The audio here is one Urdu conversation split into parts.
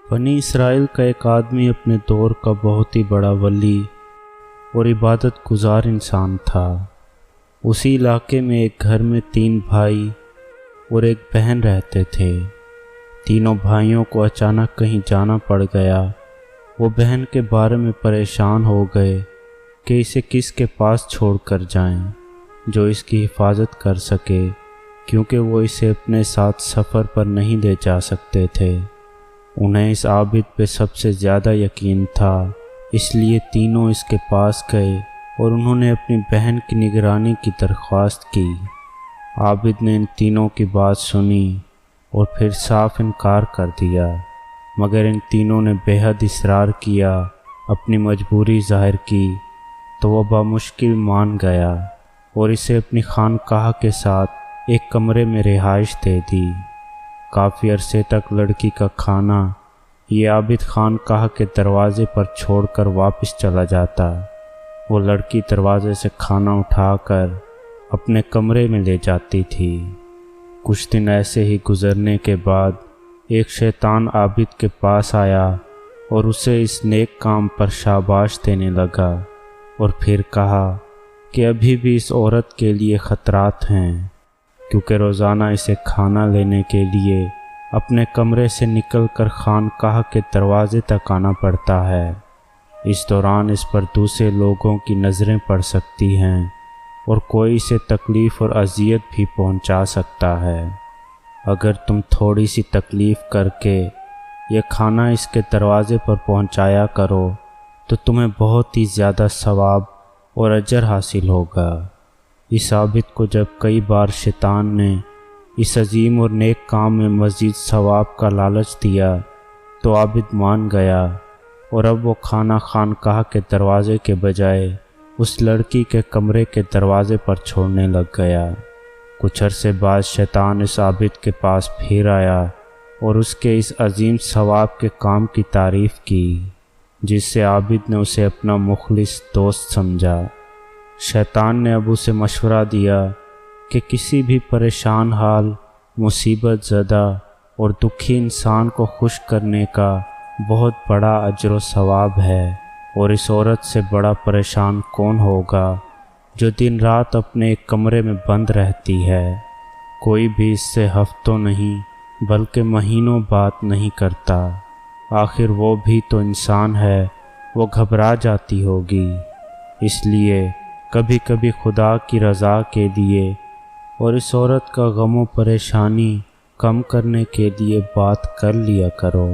بنی اسرائیل کا ایک آدمی اپنے دور کا بہت ہی بڑا ولی اور عبادت گزار انسان تھا۔ اسی علاقے میں ایک گھر میں 3 بھائی اور ایک بہن رہتے تھے۔ تینوں بھائیوں کو اچانک کہیں جانا پڑ گیا۔ وہ بہن کے بارے میں پریشان ہو گئے کہ اسے کس کے پاس چھوڑ کر جائیں جو اس کی حفاظت کر سکے، کیونکہ وہ اسے اپنے ساتھ سفر پر نہیں لے جا سکتے تھے۔ انہیں اس عابد پہ سب سے زیادہ یقین تھا، اس لیے تینوں اس کے پاس گئے اور انہوں نے اپنی بہن کی نگرانی کی درخواست کی۔ عابد نے ان تینوں کی بات سنی اور پھر صاف انکار کر دیا، مگر ان تینوں نے بے حد اصرار کیا، اپنی مجبوری ظاہر کی تو وہ بامشکل مان گیا اور اسے اپنی خانقاہ کے ساتھ ایک کمرے میں رہائش دے دی۔ کافی عرصے تک لڑکی کا کھانا یہ عابد خانقاہ کے دروازے پر چھوڑ کر واپس چلا جاتا۔ وہ لڑکی دروازے سے کھانا اٹھا کر اپنے کمرے میں لے جاتی تھی۔ کچھ دن ایسے ہی گزرنے کے بعد ایک شیطان عابد کے پاس آیا اور اسے اس نیک کام پر شاباش دینے لگا اور پھر کہا کہ ابھی بھی اس عورت کے لیے خطرات ہیں، کیونکہ روزانہ اسے کھانا لینے کے لیے اپنے کمرے سے نکل کر خانقاہ کے دروازے تک آنا پڑتا ہے۔ اس دوران اس پر دوسرے لوگوں کی نظریں پڑ سکتی ہیں اور کوئی اسے تکلیف اور اذیت بھی پہنچا سکتا ہے۔ اگر تم تھوڑی سی تکلیف کر کے یہ کھانا اس کے دروازے پر پہنچایا کرو تو تمہیں بہت ہی زیادہ ثواب اور اجر حاصل ہوگا۔ اس عابد کو جب کئی بار شیطان نے اس عظیم اور نیک کام میں مزید ثواب کا لالچ دیا تو عابد مان گیا اور اب وہ کھانا خانقاہ کے دروازے کے بجائے اس لڑکی کے کمرے کے دروازے پر چھوڑنے لگ گیا۔ کچھ عرصے بعد شیطان اس عابد کے پاس پھر آیا اور اس کے اس عظیم ثواب کے کام کی تعریف کی، جس سے عابد نے اسے اپنا مخلص دوست سمجھا۔ شیطان نے اب اسے مشورہ دیا کہ کسی بھی پریشان حال، مصیبت زدہ اور دکھی انسان کو خوش کرنے کا بہت بڑا اجر و ثواب ہے، اور اس عورت سے بڑا پریشان کون ہوگا جو دن رات اپنے ایک کمرے میں بند رہتی ہے۔ کوئی بھی اس سے ہفتوں نہیں بلکہ مہینوں بات نہیں کرتا۔ آخر وہ بھی تو انسان ہے، وہ گھبرا جاتی ہوگی۔ اس لیے کبھی کبھی خدا کی رضا کے لیے اور اس عورت کا غم و پریشانی کم کرنے کے لیے بات کر لیا کرو۔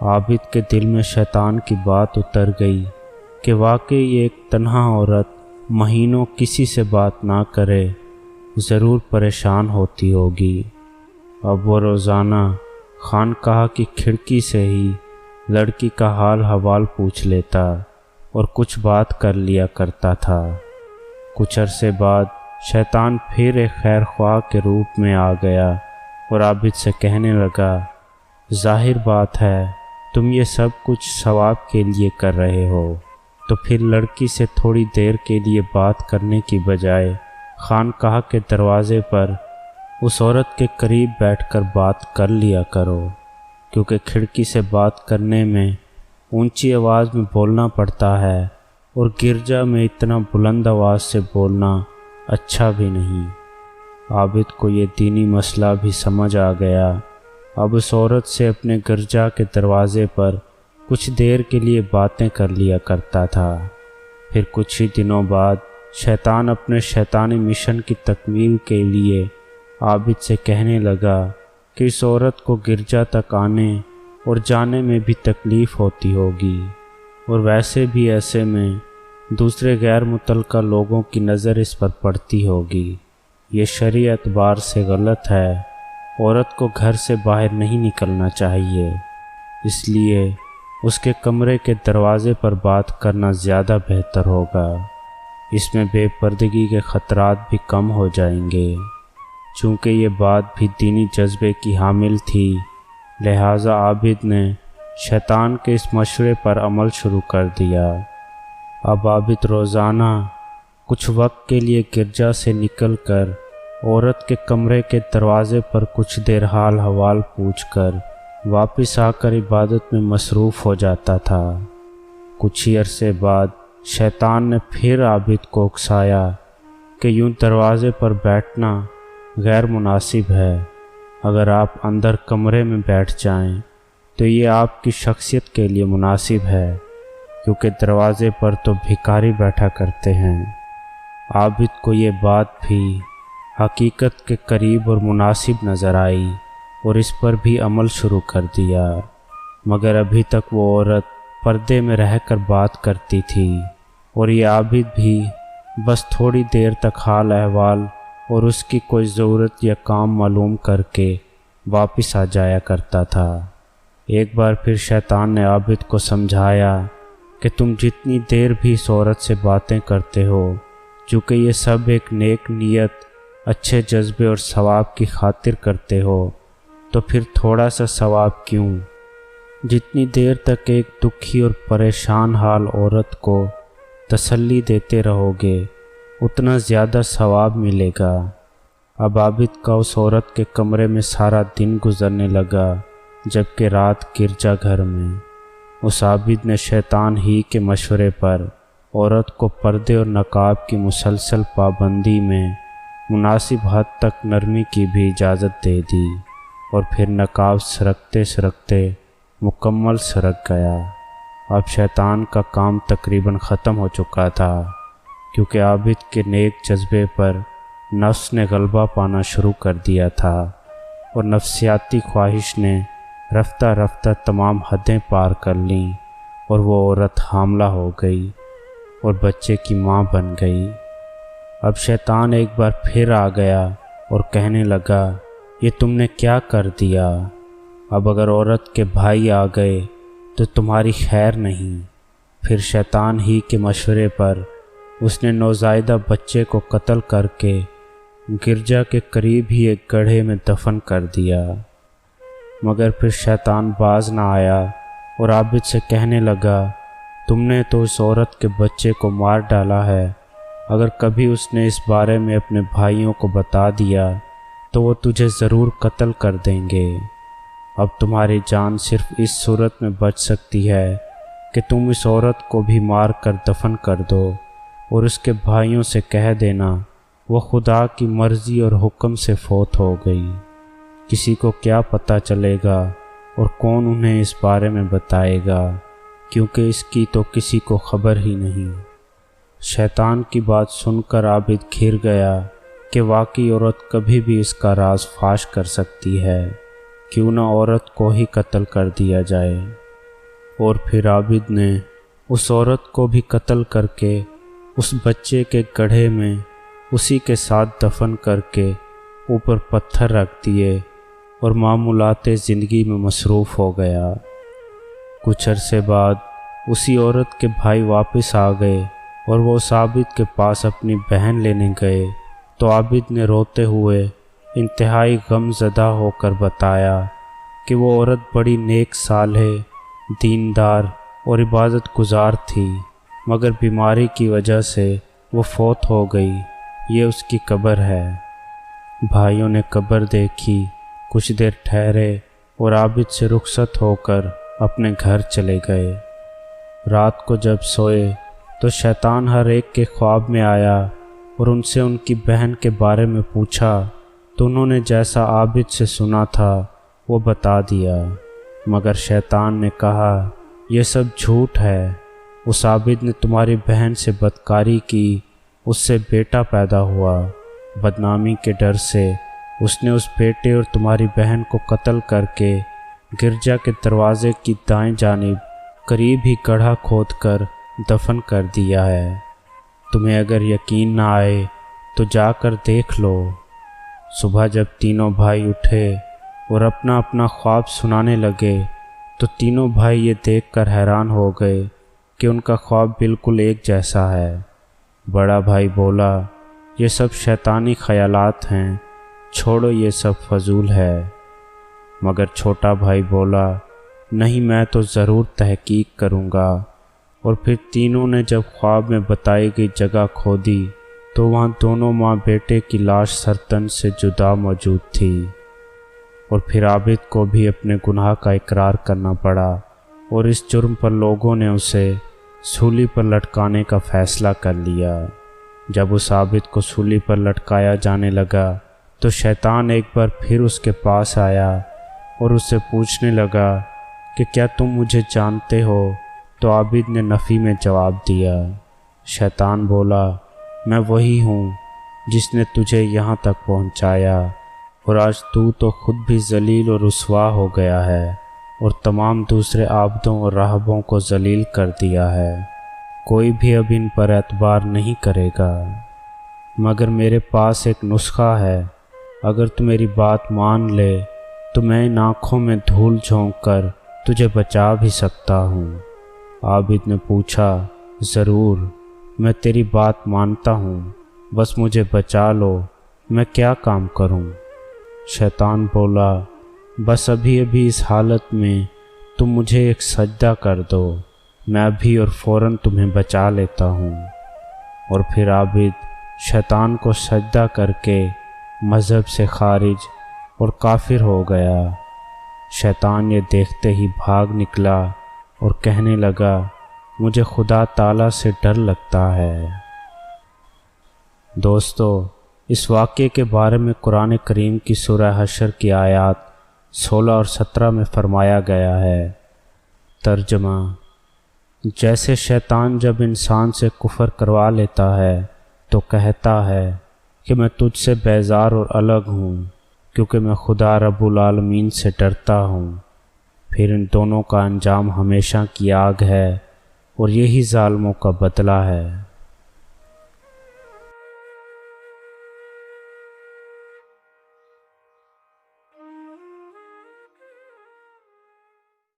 عابد کے دل میں شیطان کی بات اتر گئی کہ واقعی ایک تنہا عورت مہینوں کسی سے بات نہ کرے ضرور پریشان ہوتی ہوگی۔ اب وہ روزانہ خانقاہ کی کھڑکی سے ہی لڑکی کا حال حوال پوچھ لیتا اور کچھ بات کر لیا کرتا تھا۔ کچھ عرصے بعد شیطان پھر ایک خیر خواہ کے روپ میں آ گیا اور عابد سے کہنے لگا، ظاہر بات ہے تم یہ سب کچھ ثواب کے لیے کر رہے ہو، تو پھر لڑکی سے تھوڑی دیر کے لیے بات کرنے کی بجائے خانقاہ کے دروازے پر اس عورت کے قریب بیٹھ کر بات کر لیا کرو، کیونکہ کھڑکی سے بات کرنے میں اونچی آواز میں بولنا پڑتا ہے اور گرجا میں اتنا بلند آواز سے بولنا اچھا بھی نہیں۔ عابد کو یہ دینی مسئلہ بھی سمجھ آ گیا۔ اب اس عورت سے اپنے گرجا کے دروازے پر کچھ دیر کے لیے باتیں کر لیا کرتا تھا۔ پھر کچھ ہی دنوں بعد شیطان اپنے شیطانی مشن کی تکمیل کے لیے عابد سے کہنے لگا کہ اس عورت کو گرجا تک آنے اور جانے میں بھی تکلیف ہوتی ہوگی، اور ویسے بھی ایسے میں دوسرے غیر متعلقہ لوگوں کی نظر اس پر پڑتی ہوگی۔ یہ شرعی اعتبار سے غلط ہے۔ عورت کو گھر سے باہر نہیں نکلنا چاہیے، اس لیے اس کے کمرے کے دروازے پر بات کرنا زیادہ بہتر ہوگا۔ اس میں بے پردگی کے خطرات بھی کم ہو جائیں گے۔ چونکہ یہ بات بھی دینی جذبے کی حامل تھی، لہٰذا عابد نے شیطان کے اس مشورے پر عمل شروع کر دیا۔ اب عابد روزانہ کچھ وقت کے لیے گرجا سے نکل کر عورت کے کمرے کے دروازے پر کچھ دیر حال حوال پوچھ کر واپس آ کر عبادت میں مصروف ہو جاتا تھا۔ کچھ ہی عرصے بعد شیطان نے پھر عابد کو اکسایا کہ یوں دروازے پر بیٹھنا غیر مناسب ہے۔ اگر آپ اندر کمرے میں بیٹھ جائیں تو یہ آپ کی شخصیت کے لیے مناسب ہے، کیونکہ دروازے پر تو بھکاری بیٹھا کرتے ہیں۔ عابد کو یہ بات بھی حقیقت کے قریب اور مناسب نظر آئی اور اس پر بھی عمل شروع کر دیا، مگر ابھی تک وہ عورت پردے میں رہ کر بات کرتی تھی اور یہ عابد بھی بس تھوڑی دیر تک حال احوال اور اس کی کوئی ضرورت یا کام معلوم کر کے واپس آ جایا کرتا تھا۔ ایک بار پھر شیطان نے عابد کو سمجھایا کہ تم جتنی دیر بھی اس عورت سے باتیں کرتے ہو، چونکہ یہ سب ایک نیک نیت، اچھے جذبے اور ثواب کی خاطر کرتے ہو، تو پھر تھوڑا سا ثواب کیوں؟ جتنی دیر تک ایک دکھی اور پریشان حال عورت کو تسلی دیتے رہو گے اتنا زیادہ ثواب ملے گا۔ اب عابد کا اس عورت کے کمرے میں سارا دن گزرنے لگا، جبکہ رات گرجا گھر میں۔ اس عابد نے شیطان ہی کے مشورے پر عورت کو پردے اور نقاب کی مسلسل پابندی میں مناسب حد تک نرمی کی بھی اجازت دے دی، اور پھر نقاب سرکتے سرکتے مکمل سرک گیا۔ اب شیطان کا کام تقریباً ختم ہو چکا تھا، کیونکہ عابد کے نیک جذبے پر نفس نے غلبہ پانا شروع کر دیا تھا، اور نفسیاتی خواہش نے رفتہ رفتہ تمام حدیں پار کر لیں، اور وہ عورت حاملہ ہو گئی اور بچے کی ماں بن گئی۔ اب شیطان ایک بار پھر آ گیا اور کہنے لگا، یہ تم نے کیا کر دیا؟ اب اگر عورت کے بھائی آ گئے تو تمہاری خیر نہیں۔ پھر شیطان ہی کے مشورے پر اس نے نوزائیدہ بچے کو قتل کر کے گرجا کے قریب ہی ایک گڑھے میں دفن کر دیا۔ مگر پھر شیطان باز نہ آیا اور عابد سے کہنے لگا، تم نے تو اس عورت کے بچے کو مار ڈالا ہے، اگر کبھی اس نے اس بارے میں اپنے بھائیوں کو بتا دیا تو وہ تجھے ضرور قتل کر دیں گے۔ اب تمہاری جان صرف اس صورت میں بچ سکتی ہے کہ تم اس عورت کو بھی مار کر دفن کر دو اور اس کے بھائیوں سے کہہ دینا وہ خدا کی مرضی اور حکم سے فوت ہو گئی۔ کسی کو کیا پتہ چلے گا اور کون انہیں اس بارے میں بتائے گا، کیونکہ اس کی تو کسی کو خبر ہی نہیں۔ شیطان کی بات سن کر عابد گھر گیا کہ واقعی عورت کبھی بھی اس کا راز فاش کر سکتی ہے، کیوں نہ عورت کو ہی قتل کر دیا جائے۔ اور پھر عابد نے اس عورت کو بھی قتل کر کے اس بچے کے گڑھے میں اسی کے ساتھ دفن کر کے اوپر پتھر رکھ دیے اور معمولات زندگی میں مصروف ہو گیا۔ کچھ عرصے بعد اسی عورت کے بھائی واپس آ گئے اور وہ اس عابد کے پاس اپنی بہن لینے گئے، تو عابد نے روتے ہوئے انتہائی غم زدہ ہو کر بتایا کہ وہ عورت بڑی نیک صالح، دیندار اور عبادت گزار تھی، مگر بیماری کی وجہ سے وہ فوت ہو گئی، یہ اس کی قبر ہے۔ بھائیوں نے قبر دیکھی، کچھ دیر ٹھہرے اور عابد سے رخصت ہو کر اپنے گھر چلے گئے۔ رات کو جب سوئے تو شیطان ہر ایک کے خواب میں آیا اور ان سے ان کی بہن کے بارے میں پوچھا، تو انہوں نے جیسا عابد سے سنا تھا وہ بتا دیا، مگر شیطان نے کہا یہ سب جھوٹ ہے، اس عابد نے تمہاری بہن سے بدکاری کی، اس سے بیٹا پیدا ہوا، بدنامی کے ڈر سے اس نے اس بیٹے اور تمہاری بہن کو قتل کر کے گرجا کے دروازے کی دائیں جانب قریب ہی گڑھا کھود کر دفن کر دیا ہے۔ تمہیں اگر یقین نہ آئے تو جا کر دیکھ لو۔ صبح جب تینوں بھائی اٹھے اور اپنا اپنا خواب سنانے لگے تو تینوں بھائی یہ دیکھ کر حیران ہو گئے کہ ان کا خواب بالکل ایک جیسا ہے۔ بڑا بھائی بولا، یہ سب شیطانی خیالات ہیں، چھوڑو یہ سب فضول ہے۔ مگر چھوٹا بھائی بولا، نہیں میں تو ضرور تحقیق کروں گا۔ اور پھر تینوں نے جب خواب میں بتائی گئی جگہ کھودی تو وہاں دونوں ماں بیٹے کی لاش سرتن سے جدا موجود تھی۔ اور پھر عابد کو بھی اپنے گناہ کا اقرار کرنا پڑا، اور اس جرم پر لوگوں نے اسے سولی پر لٹکانے کا فیصلہ کر لیا۔ جب اس عابد کو سولی پر لٹکایا جانے لگا تو شیطان ایک بار پھر اس کے پاس آیا اور اس سے پوچھنے لگا کہ کیا تم مجھے جانتے ہو؟ تو عابد نے نفی میں جواب دیا۔ شیطان بولا، میں وہی ہوں جس نے تجھے یہاں تک پہنچایا، اور آج تو خود بھی ذلیل اور رسوا ہو گیا ہے اور تمام دوسرے عابدوں اور راہبوں کو ذلیل کر دیا ہے۔ کوئی بھی اب ان پر اعتبار نہیں کرے گا، مگر میرے پاس ایک نسخہ ہے۔ اگر تو میری بات مان لے تو میں ان آنکھوں میں دھول جھونک کر تجھے بچا بھی سکتا ہوں۔ عابد نے پوچھا، ضرور، میں تیری بات مانتا ہوں، بس مجھے بچا لو، میں کیا کام کروں؟ شیطان بولا، بس ابھی اس حالت میں تم مجھے ایک سجدہ کر دو، میں ابھی اور فوراً تمہیں بچا لیتا ہوں۔ اور پھر عابد شیطان کو سجدہ کر کے مذہب سے خارج اور کافر ہو گیا۔ شیطان یہ دیکھتے ہی بھاگ نکلا اور کہنے لگا، مجھے خدا تعالیٰ سے ڈر لگتا ہے۔ دوستو، اس واقعے کے بارے میں قرآن کریم کی سورہ حشر کی آیات 16 اور 17 میں فرمایا گیا ہے۔ ترجمہ: جیسے شیطان جب انسان سے کفر کروا لیتا ہے تو کہتا ہے کہ میں تجھ سے بیزار اور الگ ہوں، کیونکہ میں خدا رب العالمین سے ڈرتا ہوں، پھر ان دونوں کا انجام ہمیشہ کی آگ ہے اور یہی ظالموں کا بدلہ ہے۔